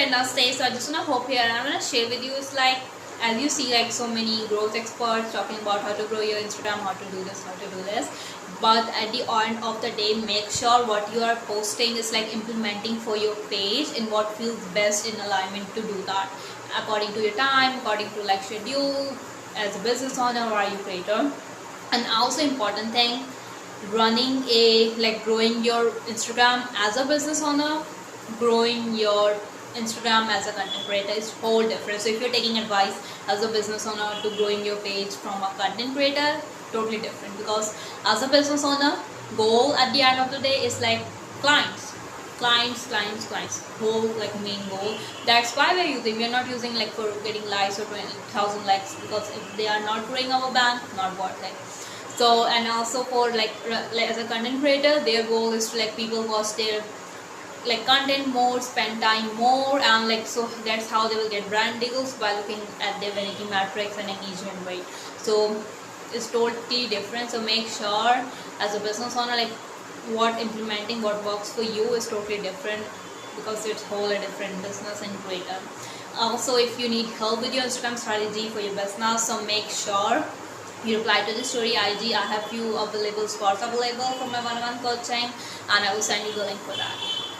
enough stay. So I just wanna hope here, and I'm gonna share with you is like, as you see, like so many growth experts talking about how to grow your Instagram, how to do this, how to do this. But at the end of the day, make sure what you are posting is like implementing for your page in what feels best in alignment to do that according to your time, according to like schedule as a business owner or you creator. And also important thing, running a like growing your Instagram as a business owner, growing your Instagram as a content creator is whole different. So if you're taking advice as a business owner to growing your page from a content creator, totally different, because as a business owner, goal at the end of the day is like clients, whole like main goal. That's why we're not using like for getting likes or 20,000 likes, because if they are not growing our bank, not worth it. So, and also for like as a content creator, their goal is to like people watch their like content more, spend time more, and like so that's how they will get brand deals by looking at their vanity metrics and engagement rate. So it's totally different. So make sure as a business owner, like what implementing what works for you is totally different, because it's wholly different business and creator. Also, if you need help with your Instagram strategy for your business, so make sure you reply to the story IG. I have few available spots available for my one-on-one coaching, and I will send you the link for that.